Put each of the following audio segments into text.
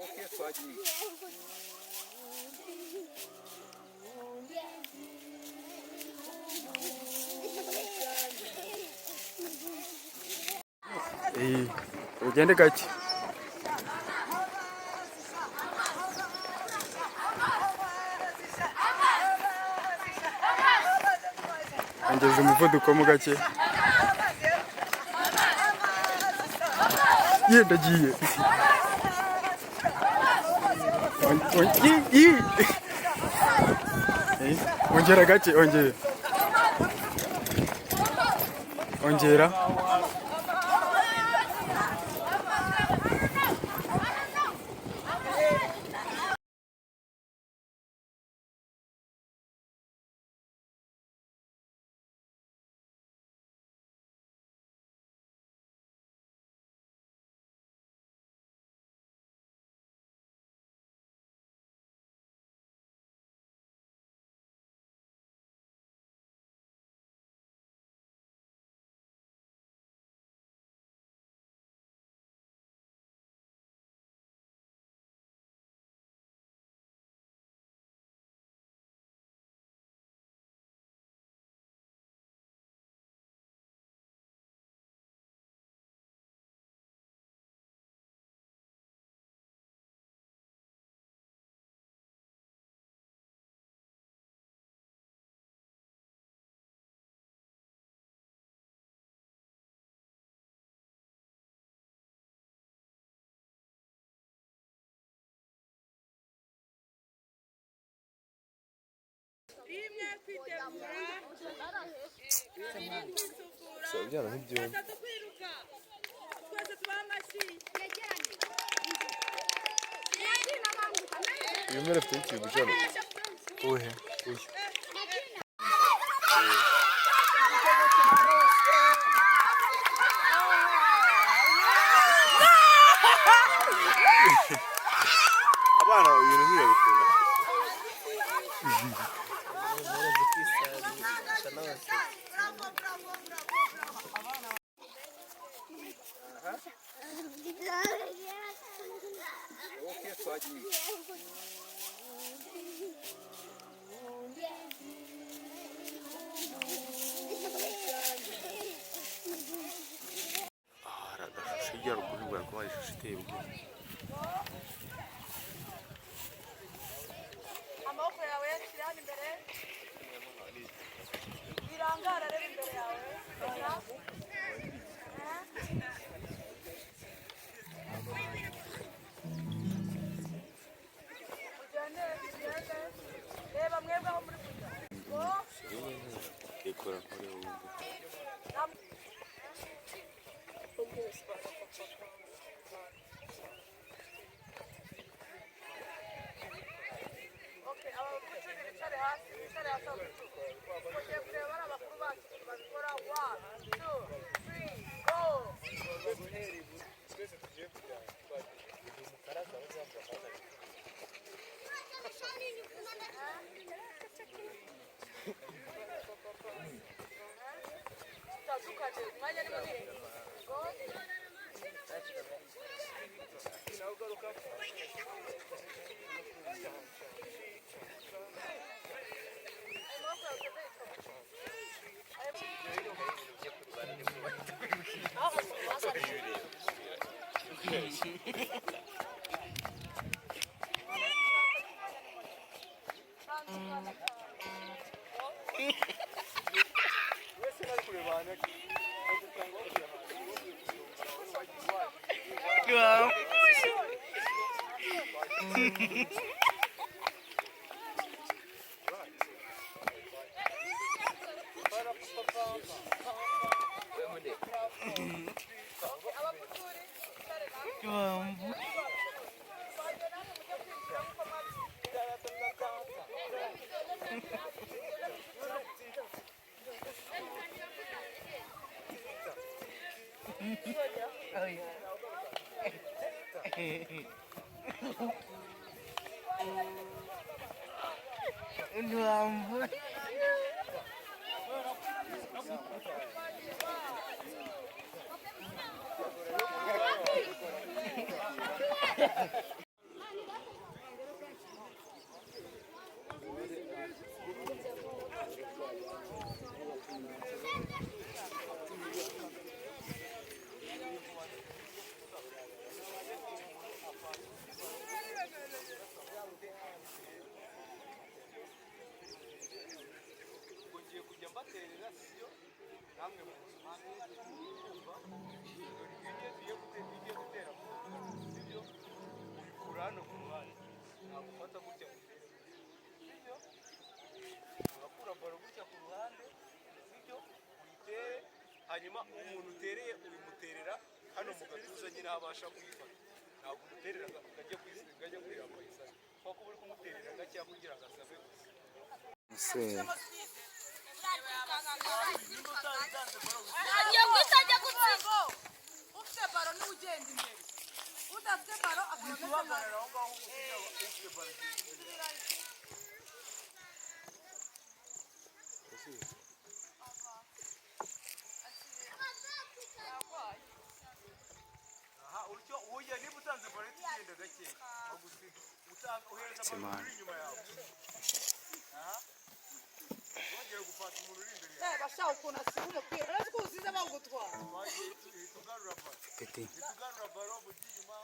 Oke, Swaji. Ugende gake. Ongeza umuvuduko mo gake. Ndagiye. Ongera gake, ongera. Ongera. Sabya nk'ibyo. Uyu mwana afite ikintu cyane. Ohe, ohe. Abana ibintu ntibabikunda. Oke, Swaji. Shijya ruguru rwa kwa ishitebwe. Amaboko yawe yashyira imbere. Irangara rero imbere yawe. Reba mwebwe aho muri kujya. Ikora kuri ubu. Okay, abakuru bicare hasi, bicare hasi. Mugiye kureba abakuru bacu bakora 1 2 3 go. Tazukaje, mwanya ni munini. Go. Ngiye kujya mbaterera sibyo namwe mu kumva tugiye gutera sibyo ubikura hano ku ruhande ntabwo ufata gutya sibyo urakura baro gutya ku ruhande sibyo uyitere hanyuma umuntu utereye ubimuterera hano mu gatuza nyine abasha kuyifata ntabwo umuterera ukajya kuyisiga ajya kurira ngo yisane kuko uri kumuterera gacya kugira ngo asabe gusa agiye gutajya gutsinda ufite baro ni ugenda imbere udafite baro akomeza aho ngaho ufite baro aha uryo uya niba utanze baro tugenda gake bagusiga utanga uhereza baro inyuma yawe aha wongeye gufata umuntu uri imbere yawe bashaka ukuntu asiga umupira uretse ko usize bawugutwara tugarura baro mujye inyuma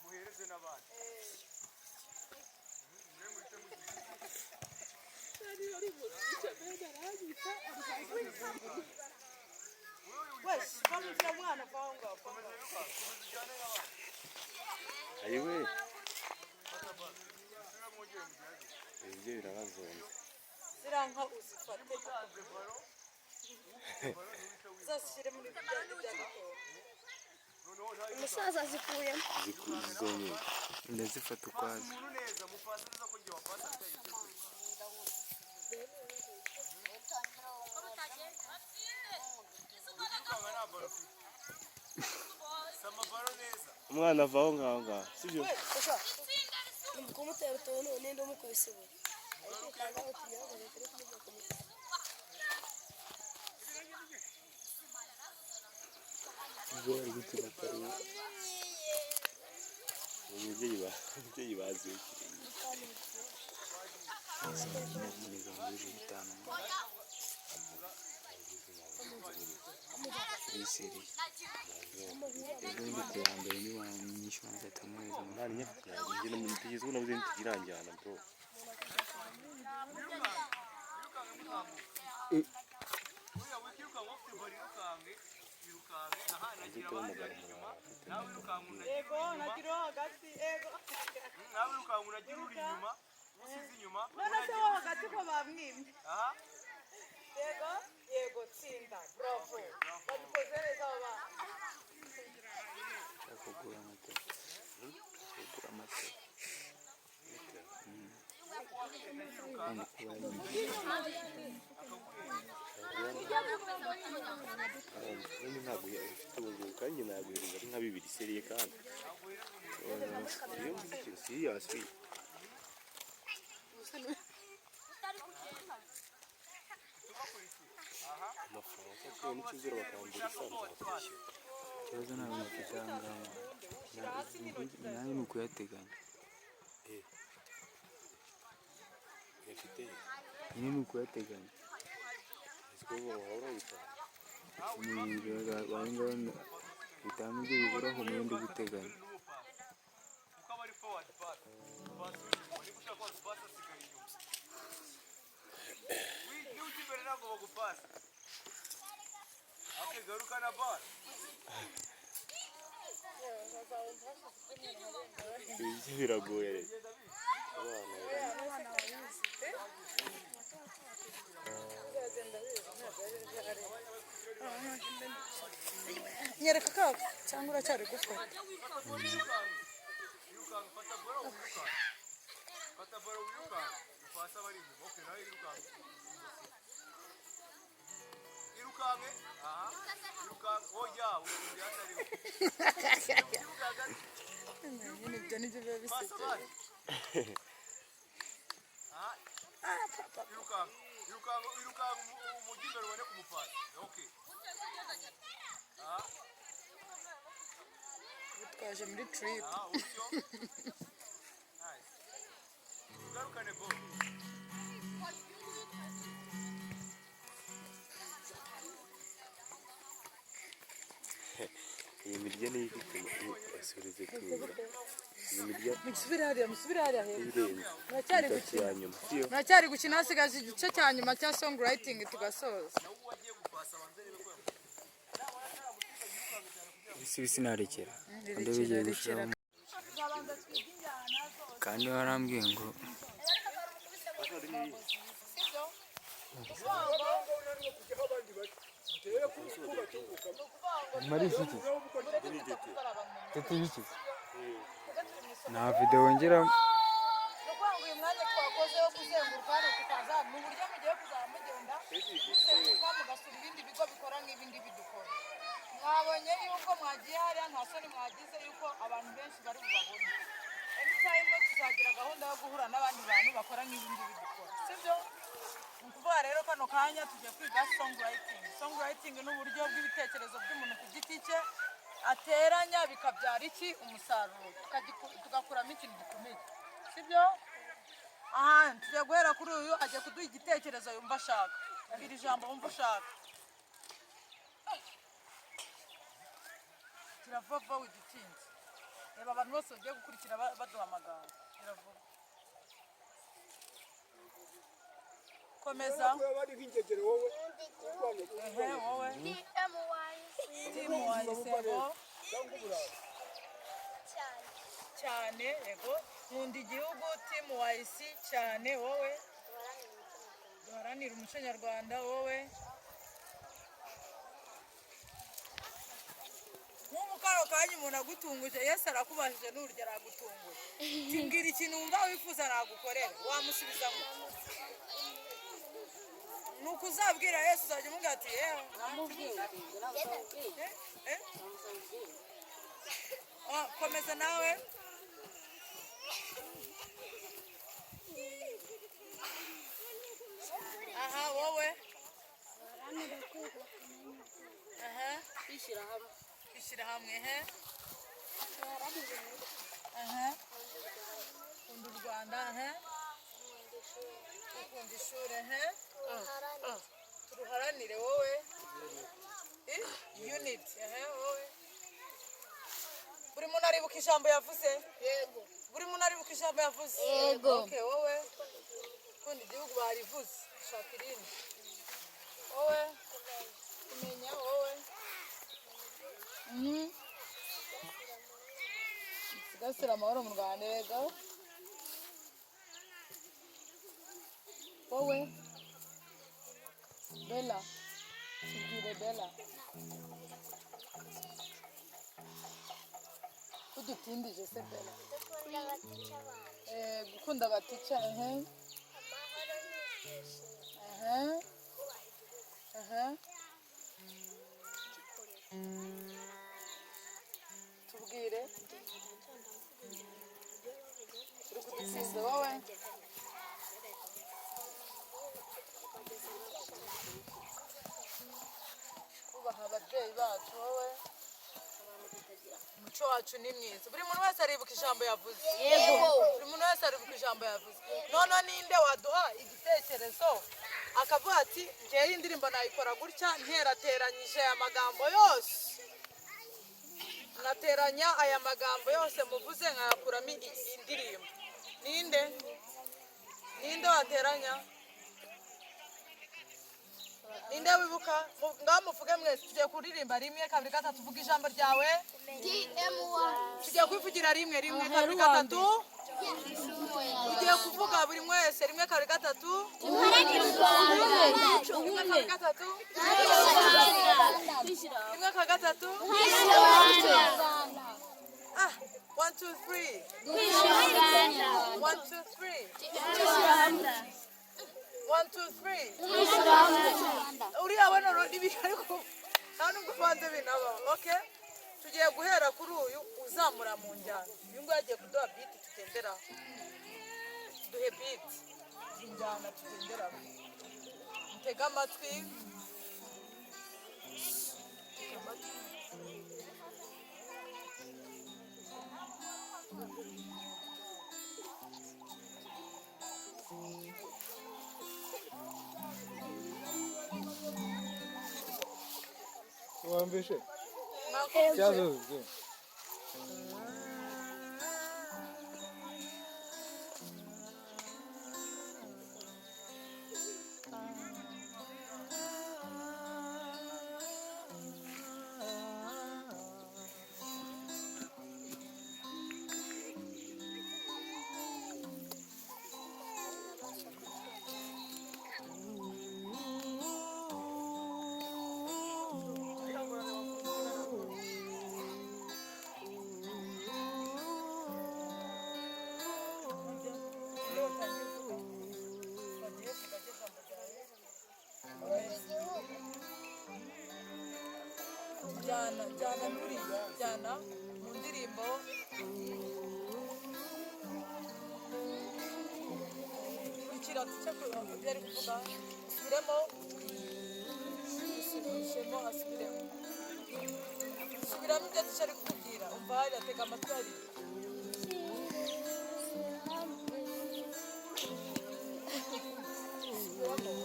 muhereze n'abandi wese bamutira umwana vaho ngaho ayiwe ibyo birabazonze ziranka uzifate uzashyire muri bijyanye bya gakondo umusaza azikuyemo zonyine ndazifata ukwazo umuntu neza mufasa neza ko ngiye wafasa umwana avaho ngaho ngaho sibyo ndi kumutera utuntu n'indi umukubise ubu ariko tunyaraga leta iri kumujya kumutera ubwo ari gukina atari umubyeyi bazi iseri ejo ku ya mbere ni wanyishyura nzatamweza amafaranga ntigeze ubona buze ntigiranjyana bro ego nagira hagati ego nawe wirukanka unagira uri inyuma usize inyuma none se wo hagati ko bamwimye yego yego tsinda bravo babikoze neza abo bana kugura amata ntabwo ufite ubuzima kandi ntabwo ari nka bibiri seriye kandi iyo mvuze ikintu siriyasi amafaranga kuko n'ikizere bakambura isanzwe bakishyura ikibazo ntabwo gifite aha ngaha nanjye ni ukuyateganya uyafite nyine ni ukuyateganya ese ko wahora witanga warenga bitanu ibyo biburaho umwenda guteganya uko aba ari forward pass niba ushaka ko pasi asigaye inyuma niba ujya imbere ntabwo bagupasa garuka na ball ibyo biragoye nyereka kaka cyangwa uracyari gufata fata baro wirukanka ufasa abari inyuma okay nawe wirukanka irukanke aha irukanka oya ukunze hatariho nyine ibyo nibyo biba bisekeje irukanka umujyi imbere ubone kumupasa okay gutwara twaje muri trip. Garukane bo. iyi mirya niyo ifite asubize tuza iyi mirya Musubire hariya hepfo. irenze Muracyari gukina hasigaje igice cya nyuma cya songwriting tugasoza. isi narekera kandi bigiye gushiramo kandi warambwiye ngo Marisi iki? Tete iki? Nta video ngeramo. Nukwanga uyu mwanya twakoze wo kuzenguruka hano tukaza mu buryo mugiye kuzaba mugenda muzenguruka mugasura ibindi bigo bikora nk'ibi ngibi dukora. Mwabonye yuko mwagiye hariya nta soni mwagize yuko abantu benshi bari bubabone. Anytime tuzagira gahunda yo guhura n'abandi bantu bakora nk'ibi ngibi dukora. Sibyo? Ukuvuga rero kano kanya tugiye kwiga songwriting. Songwriting ni uburyo bw'ibitekerezo by'umuntu ku giti cye ateranya bikabyara iki umusaruro tugakuramo ikintu gikomeye. Sibyo? Aha tugiye guhera kuri uyu agiye kuduha igitekerezo yumva ashaka. Iri jambo wumva ushaka. Kiravuga wigitinze. Reba abantu bose bagiye gukurikira baduha amagambo. Kiravuga. Komeza. Wowe. Timu wayisebo. Cyane yego. Nkunda igihugu timu wayisi cyane wowe. Duharanira umuco nyarwanda wowe. Nk'umukaro kanya umuntu agutunguje Yesu arakubajije n'urugero aragutunguje. Timbwira ikintu wumva wifuza nagukorera wamusubizamo. Nuko uzabwira Yesu uzajya umubwira ati komeza nawe. Aha wowe. Aha kwishyira hamwe aha ukunda u Rwanda ukunda ishuri turuharanire wowe unit wowe. Buri muntu aribuka ijambo yavuze? Yego. Buri muntu aribuka ijambo yavuze? Yego. Okay wowe ukunda igihugu barivuze shaka irindi wowe kumenya wowe sigasira amahoro mu Rwanda yego wowe Bella sigire Bella kudutindije se Bella gukunda abatica tubwire uri kudutsinda wowe kubaha ababyeyi bacu wowe umuco wacu ni mwiza. Buri muntu wese aribuka ijambo yavuze? Yego. Buri muntu wese aribuka ijambo yavuze. None ninde waduha igitekerezo akavuga ati ngewe indirimbo nayikora gutya nterateranyije aya magambo yose nateranya aya magambo yose muvuze nkayakuramo indirimbo? Ninde wateranya? Ninde wibuka? Ngaho muvuge mwese. Tugiye kuririmba rimwe kabiri gatatu. Vuga ijambo ryawe. Tugiye kwivugira rimwe kabiri gatatu. Tugiye kuvuga buri mwese rimwe kabiri gatatu. Rimwe kabiri gatatu. Rimwe kabiri gatatu. 1 2 3. 1 2 3. 1 2 3. Uriya bano rodi ariko nta nubwo banze binaba. Okay, tugiye guhera kuri uyu uzamura mu njyana. Uyu ngo yagiye kuduha beat tugendera. Duhe beat injyana tugendera. Mutega amatwi. Wambeshe. Makoze. Cyazo. Jana nuriya jana mu ndirimbo ikiratu cyo byari kuvuga subiremo subiremo asubiremo subiramo ibyo dushari kukubwira umva hari atega amatwi hari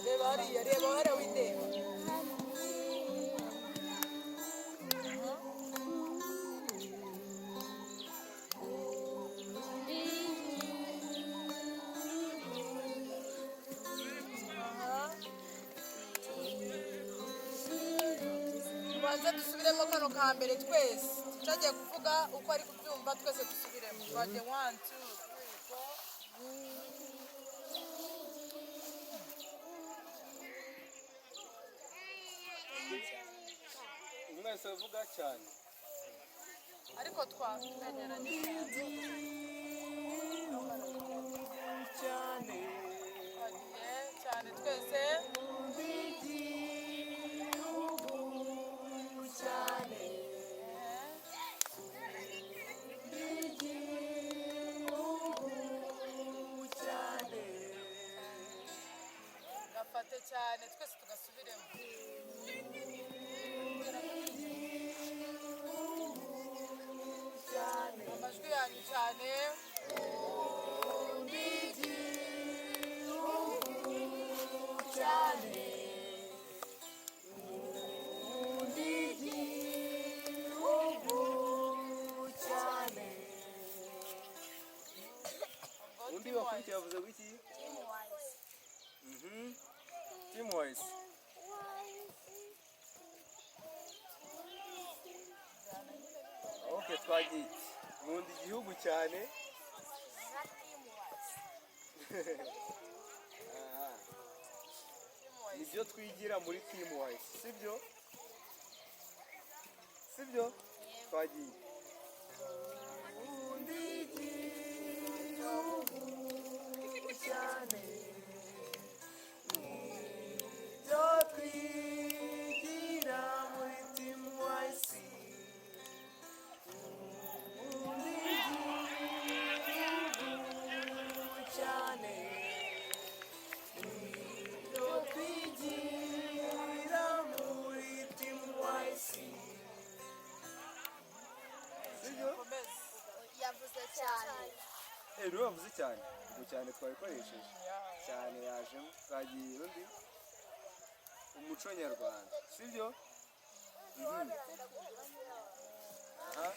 reba hariya windeba tubanze dusubiremo kano ka mbere twese tutagiye kuvuga uko ari kubyumva twese dusubiremo twagiye 1 2 3 4 mwese uvuga cyane ariko twageranye cyane twese gafate cyane twese tugasubiremo amajwi yanyu cyane undi wakurikiye yavuze ko iki team wise okay twagiye nkunda igihugu cyane nibyo twigira muri team wise sibyo twagiye yavuze cyane rero bavuze cyane ubwo cyane twabikoresheje cyane yajemo twagiye undi umuco nyarwanda sibyo aha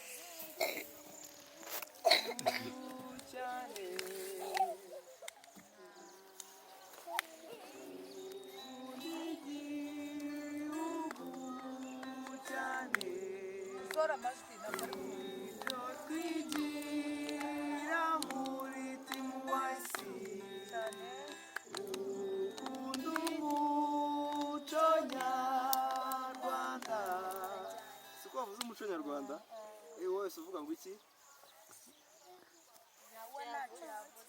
cyane sora amajwi ntabwo wavuze umuco nyarwanda wese uvuga ngo iki nawe ntacyo yavuze